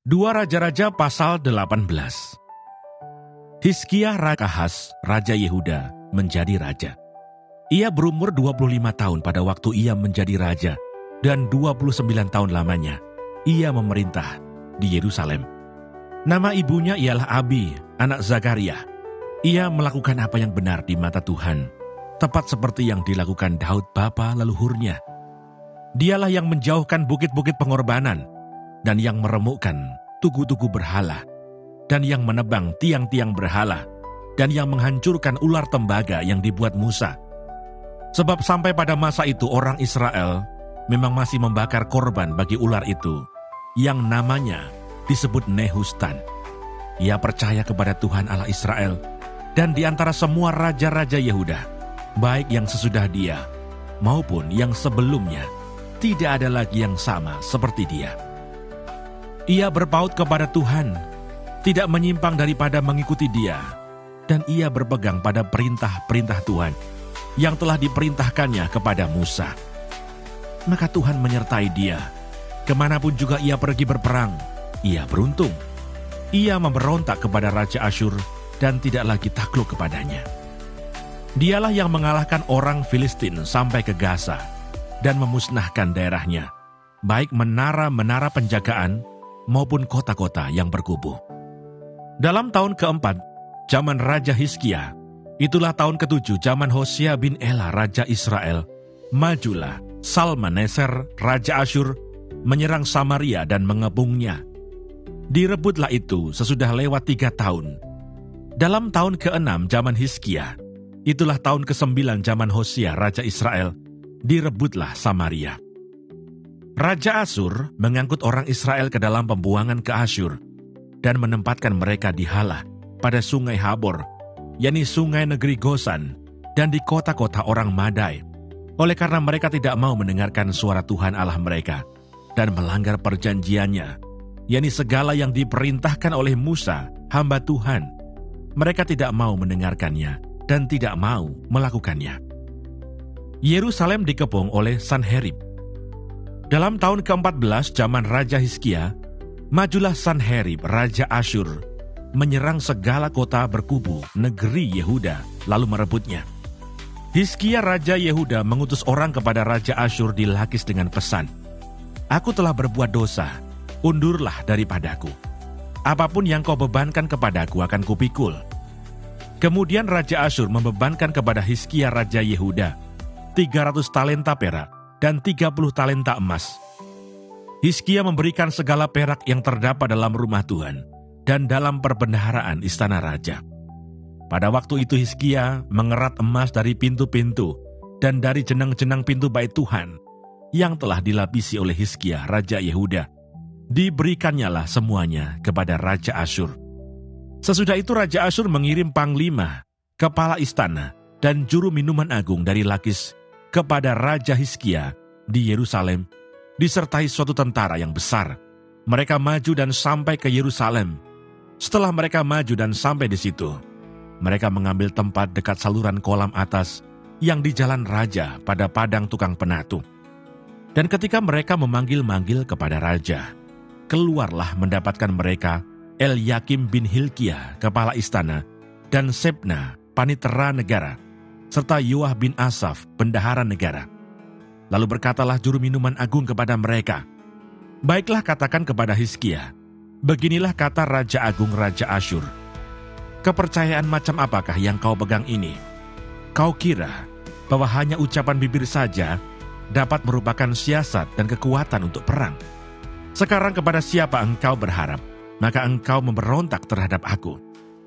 2 Raja-Raja pasal 18. Hizkia Ahaz, Raja Yehuda, menjadi raja. Ia berumur 25 tahun pada waktu ia menjadi raja, dan 29 tahun lamanya ia memerintah di Yerusalem. Nama ibunya ialah Abi, anak Zakaria. Ia melakukan apa yang benar di mata Tuhan, tepat seperti yang dilakukan Daud bapa leluhurnya. Dialah yang menjauhkan bukit-bukit pengorbanan, dan yang meremukkan tugu-tugu berhala, dan yang menebang tiang-tiang berhala, dan yang menghancurkan ular tembaga yang dibuat Musa. Sebab sampai pada masa itu orang Israel memang masih membakar korban bagi ular itu, yang namanya disebut Nehustan. Ia percaya kepada Tuhan Allah Israel, dan di antara semua raja-raja Yehuda, baik yang sesudah dia maupun yang sebelumnya, tidak ada lagi yang sama seperti dia. Ia berpaut kepada Tuhan, tidak menyimpang daripada mengikuti dia, dan ia berpegang pada perintah-perintah Tuhan yang telah diperintahkannya kepada Musa. Maka Tuhan menyertai dia, kemanapun juga ia pergi berperang, ia beruntung. Ia memberontak kepada Raja Asyur dan tidak lagi takluk kepadanya. Dialah yang mengalahkan orang Filistin sampai ke Gaza dan memusnahkan daerahnya, baik menara-menara penjagaan maupun kota-kota yang berkubu. Dalam tahun keempat, zaman Raja Hizkia, itulah tahun ketujuh zaman Hosea bin Ela, Raja Israel, majulah Salmaneser, Raja Asyur, menyerang Samaria dan mengepungnya. Direbutlah itu sesudah lewat 3 tahun. Dalam tahun ke-6 zaman Hizkia, itulah tahun ke-9 zaman Hosea, Raja Israel, direbutlah Samaria. Raja Asyur mengangkut orang Israel ke dalam pembuangan ke Asyur dan menempatkan mereka di Halah pada sungai Habor, yakni sungai negeri Gosan, dan di kota-kota orang Madai, oleh karena mereka tidak mau mendengarkan suara Tuhan Allah mereka dan melanggar perjanjiannya, yakni segala yang diperintahkan oleh Musa, hamba Tuhan. Mereka tidak mau mendengarkannya dan tidak mau melakukannya. Yerusalem dikepung oleh Sanherib. Dalam tahun ke-14 zaman Raja Hizkia, majulah Sanherib, Raja Asyur, menyerang segala kota berkubu negeri Yehuda, lalu merebutnya. Hizkia Raja Yehuda mengutus orang kepada Raja Asyur di Lakis dengan pesan, "Aku telah berbuat dosa, undurlah daripadaku. Apapun yang kau bebankan kepadaku akan kupikul." Kemudian Raja Asyur membebankan kepada Hizkia Raja Yehuda 300 talenta perak dan 30 talenta emas. Hizkia memberikan segala perak yang terdapat dalam rumah Tuhan dan dalam perbendaharaan istana raja. Pada waktu itu Hizkia mengerat emas dari pintu-pintu dan dari jenang-jenang pintu bait Tuhan yang telah dilapisi oleh Hizkia Raja Yehuda. Diberikannya semuanya kepada Raja Asyur. Sesudah itu Raja Asyur mengirim panglima, kepala istana, dan juru minuman agung dari Lakis kepada Raja Hizkia di Yerusalem, disertai suatu tentara yang besar. Mereka maju dan sampai ke Yerusalem. Setelah mereka maju dan sampai di situ, mereka mengambil tempat dekat saluran kolam atas yang di jalan raja pada padang tukang penatu. Dan ketika mereka memanggil-manggil kepada raja, keluarlah mendapatkan mereka Elyakim bin Hilkiah, kepala istana, dan Sebna, panitera negara, serta Yoah bin Asaf, bendahara negara. Lalu berkatalah juru minuman agung kepada mereka, "Baiklah katakan kepada Hizkia, beginilah kata Raja Agung Raja Asyur, kepercayaan macam apakah yang kau pegang ini? Kau kira bahwa hanya ucapan bibir saja dapat merupakan siasat dan kekuatan untuk perang? Sekarang kepada siapa engkau berharap, maka engkau memberontak terhadap aku.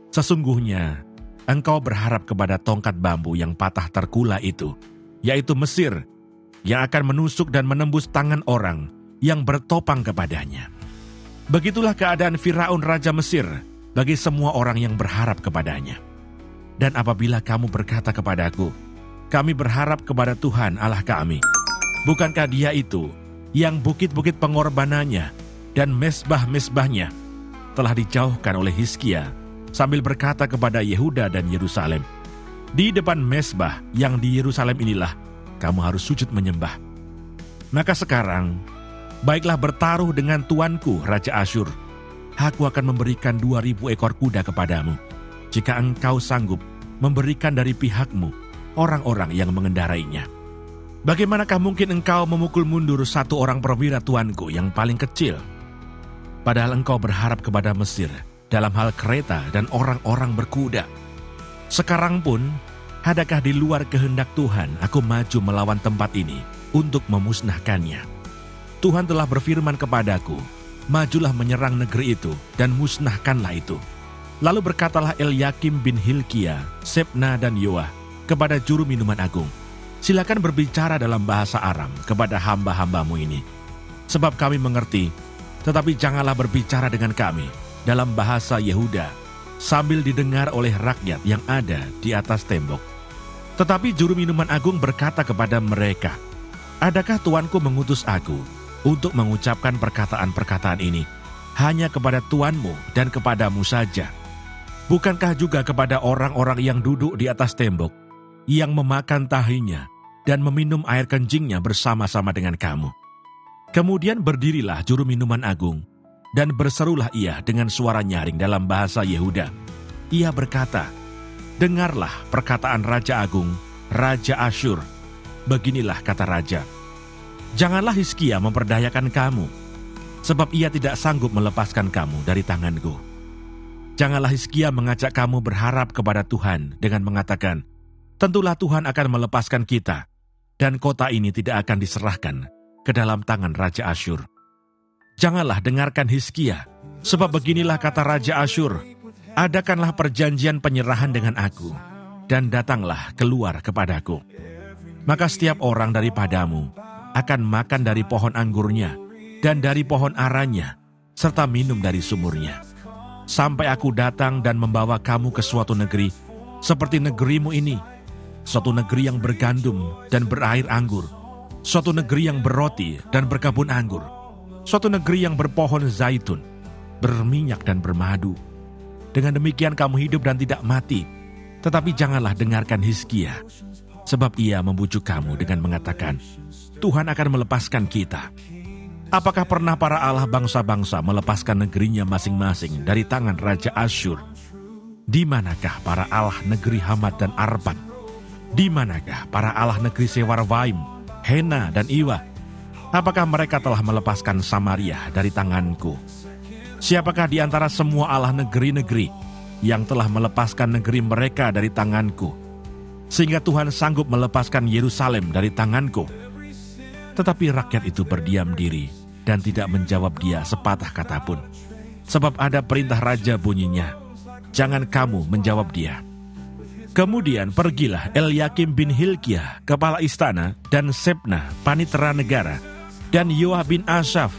Sesungguhnya engkau berharap kepada tongkat bambu yang patah terkula itu, yaitu Mesir, yang akan menusuk dan menembus tangan orang yang bertopang kepadanya. Begitulah keadaan Firaun Raja Mesir bagi semua orang yang berharap kepadanya. Dan apabila kamu berkata kepadaku, kami berharap kepada Tuhan Allah kami, bukankah dia itu yang bukit-bukit pengorbanannya dan mesbah-mesbahnya telah dijauhkan oleh Hizkia, sambil berkata kepada Yehuda dan Yerusalem, di depan mesbah yang di Yerusalem inilah kamu harus sujud menyembah. Maka sekarang, baiklah bertaruh dengan tuanku Raja Asyur, aku akan memberikan 2.000 ekor kuda kepadamu, jika engkau sanggup memberikan dari pihakmu orang-orang yang mengendarainya. Bagaimanakah mungkin engkau memukul mundur satu orang perwira tuanku yang paling kecil? Padahal engkau berharap kepada Mesir dalam hal kereta dan orang-orang berkuda. Sekarang pun, adakah di luar kehendak Tuhan aku maju melawan tempat ini untuk memusnahkannya? Tuhan telah berfirman kepadaku, majulah menyerang negeri itu dan musnahkanlah itu. Lalu berkatalah Elyakim bin Hilkia, Sebna dan Yoah kepada juru minuman agung, silakan berbicara dalam bahasa Aram kepada hamba-hambamu ini, sebab kami mengerti, tetapi janganlah berbicara dengan kami dalam bahasa Yehuda, sambil didengar oleh rakyat yang ada di atas tembok. Tetapi juru minuman agung berkata kepada mereka, adakah tuanku mengutus aku untuk mengucapkan perkataan-perkataan ini hanya kepada tuanmu dan kepadamu saja? Bukankah juga kepada orang-orang yang duduk di atas tembok, yang memakan tahinya dan meminum air kencingnya bersama-sama dengan kamu? Kemudian berdirilah juru minuman agung, dan berserulah ia dengan suara nyaring dalam bahasa Yehuda. Ia berkata, dengarlah perkataan Raja Agung, Raja Asyur. Beginilah kata Raja, janganlah Hizkia memperdayakan kamu, sebab ia tidak sanggup melepaskan kamu dari tanganku. Janganlah Hizkia mengajak kamu berharap kepada Tuhan dengan mengatakan, tentulah Tuhan akan melepaskan kita, dan kota ini tidak akan diserahkan ke dalam tangan Raja Asyur. Janganlah dengarkan Hizkia, sebab beginilah kata Raja Asyur, adakanlah perjanjian penyerahan dengan aku, dan datanglah keluar kepadaku. Maka setiap orang daripadamu akan makan dari pohon anggurnya, dan dari pohon aranya, serta minum dari sumurnya. Sampai aku datang dan membawa kamu ke suatu negeri, seperti negerimu ini, suatu negeri yang bergandum dan berair anggur, suatu negeri yang berroti dan berkebun anggur, suatu negeri yang berpohon zaitun, berminyak dan bermadu. Dengan demikian kamu hidup dan tidak mati. Tetapi janganlah dengarkan Hizkia, sebab ia membujuk kamu dengan mengatakan, Tuhan akan melepaskan kita. Apakah pernah para Allah bangsa-bangsa melepaskan negerinya masing-masing dari tangan Raja Asyur? Di manakah para Allah negeri Hamat dan Arpad? Di manakah para Allah negeri Sewarwaim, Hena dan Iwa? Apakah mereka telah melepaskan Samaria dari tanganku? Siapakah di antara semua Allah negeri-negeri yang telah melepaskan negeri mereka dari tanganku, sehingga Tuhan sanggup melepaskan Yerusalem dari tanganku? Tetapi rakyat itu berdiam diri dan tidak menjawab dia sepatah kata pun. Sebab ada perintah raja bunyinya, jangan kamu menjawab dia. Kemudian pergilah Elyakim bin Hilkia, kepala istana, dan Sebna, panitera negara, dan Yoah bin Asaf,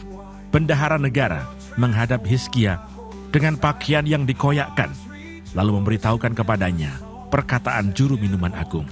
bendahara negara, menghadap Hizkia dengan pakaian yang dikoyakkan, lalu memberitahukan kepadanya perkataan juru minuman agung.